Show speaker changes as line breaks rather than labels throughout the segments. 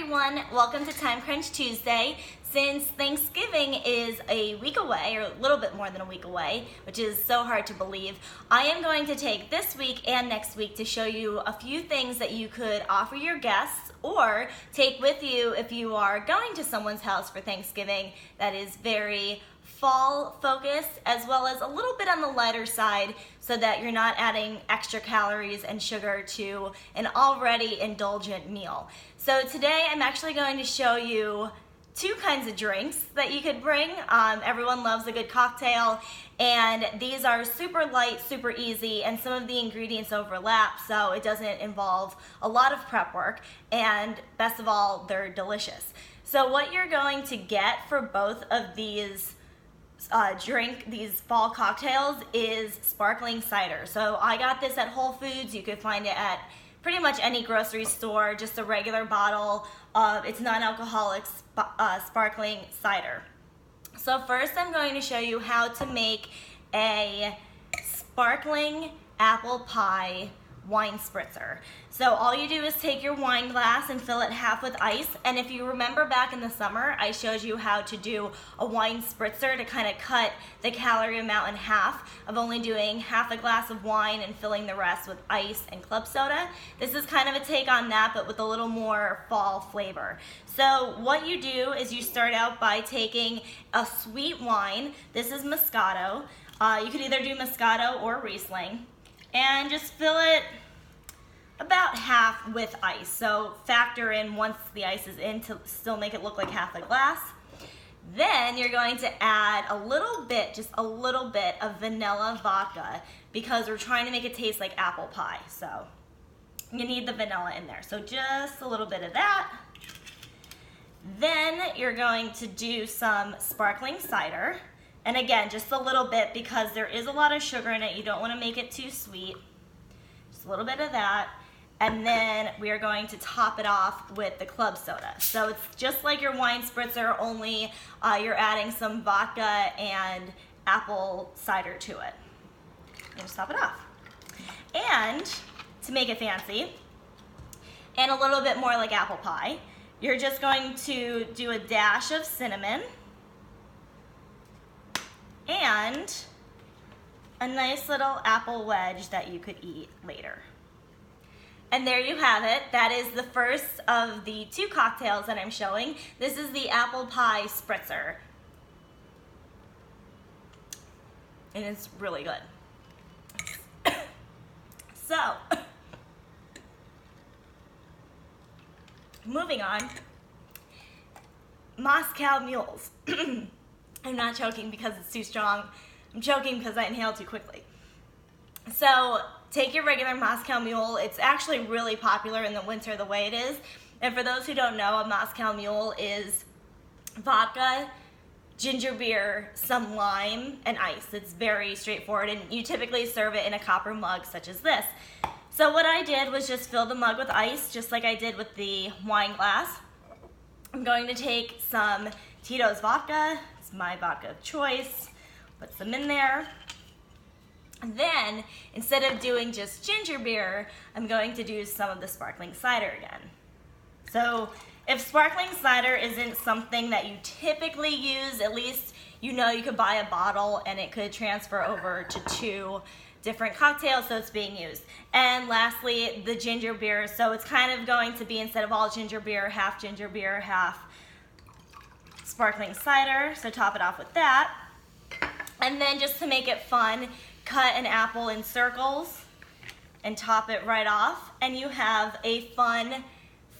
everyone, welcome to Time Crunch Tuesday. Since Thanksgiving is a week away, or a little bit more than a week away, which is so hard to believe, I am going to take this week and next week to show you a few things that you could offer your guests or take with you if you are going to someone's house for Thanksgiving that is very fall focused, as well as a little bit on the lighter side so that you're not adding extra calories and sugar to an already indulgent meal. So today I'm actually going to show you two kinds of drinks that you could bring. Everyone loves a good cocktail, and these are super light, super easy, and some of the ingredients overlap, so it doesn't involve a lot of prep work, and best of all, they're delicious. So what you're going to get for both of these these fall cocktails is sparkling cider. So I got this at Whole Foods. You could find it at pretty much any grocery store, just a regular bottle of its non-alcoholic sparkling cider. So first I'm going to show you how to make a sparkling apple pie wine spritzer. So all you do is take your wine glass and fill it half with ice, and if you remember back in the summer I showed you how to do a wine spritzer to kind of cut the calorie amount in half of only doing half a glass of wine and filling the rest with ice and club soda. This is kind of a take on that, but with a little more fall flavor. So what you do is you start out by taking a sweet wine. This is Moscato. You could either do Moscato or Riesling, and just fill it about half with ice. So factor in once the ice is in to still make it look like half a glass. Then you're going to add a little bit, just a little bit of vanilla vodka, because we're trying to make it taste like apple pie. So you need the vanilla in there. So just a little bit of that. Then you're going to do some sparkling cider. And again, just a little bit because there is a lot of sugar in it. You don't want to make it too sweet. Just a little bit of that. And then we are going to top it off with the club soda. So it's just like your wine spritzer, only you're adding some vodka and apple cider to it. And just top it off. And to make it fancy, and a little bit more like apple pie, you're just going to do a dash of cinnamon and a nice little apple wedge that you could eat later. And there you have it. That is the first of the two cocktails that I'm showing. This is the apple pie spritzer. And it's really good. So, moving on, Moscow mules. I'm not choking because it's too strong. I'm choking because I inhaled too quickly. So take your regular Moscow mule. It's actually really popular in the winter the way it is. And for those who don't know, a Moscow mule is vodka, ginger beer, some lime, and ice. It's very straightforward, and you typically serve it in a copper mug such as this. So what I did was just fill the mug with ice, just like I did with the wine glass. I'm going to take some Tito's vodka. It's my vodka of choice. Put some in there. And then, instead of doing just ginger beer, I'm going to do some of the sparkling cider again. So, if sparkling cider isn't something that you typically use, at least you know you could buy a bottle and it could transfer over to two different cocktails, so it's being used. And lastly, the ginger beer. So it's kind of going to be, instead of all ginger beer, half sparkling cider. So top it off with that. And then just to make it fun, cut an apple in circles and top it right off, and you have a fun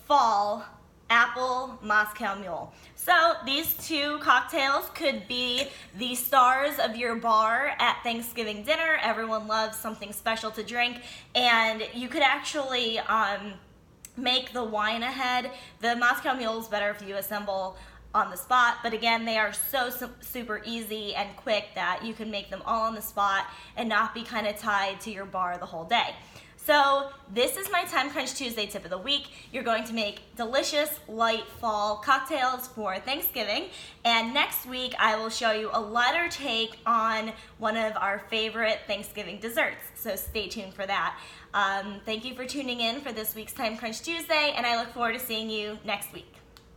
fall apple Moscow mule. So these two cocktails could be the stars of your bar at Thanksgiving dinner. Everyone loves something special to drink, and you could actually make the wine ahead. The Moscow mule is better if you assemble on the spot, but again, they are so super easy and quick that you can make them all on the spot and not be kind of tied to your bar the whole day. So this is my Time Crunch Tuesday tip of the week. You're going to make delicious, light fall cocktails for Thanksgiving. And next week, I will show you a lighter take on one of our favorite Thanksgiving desserts. So stay tuned for that. Thank you for tuning in for this week's Time Crunch Tuesday, and I look forward to seeing you next week.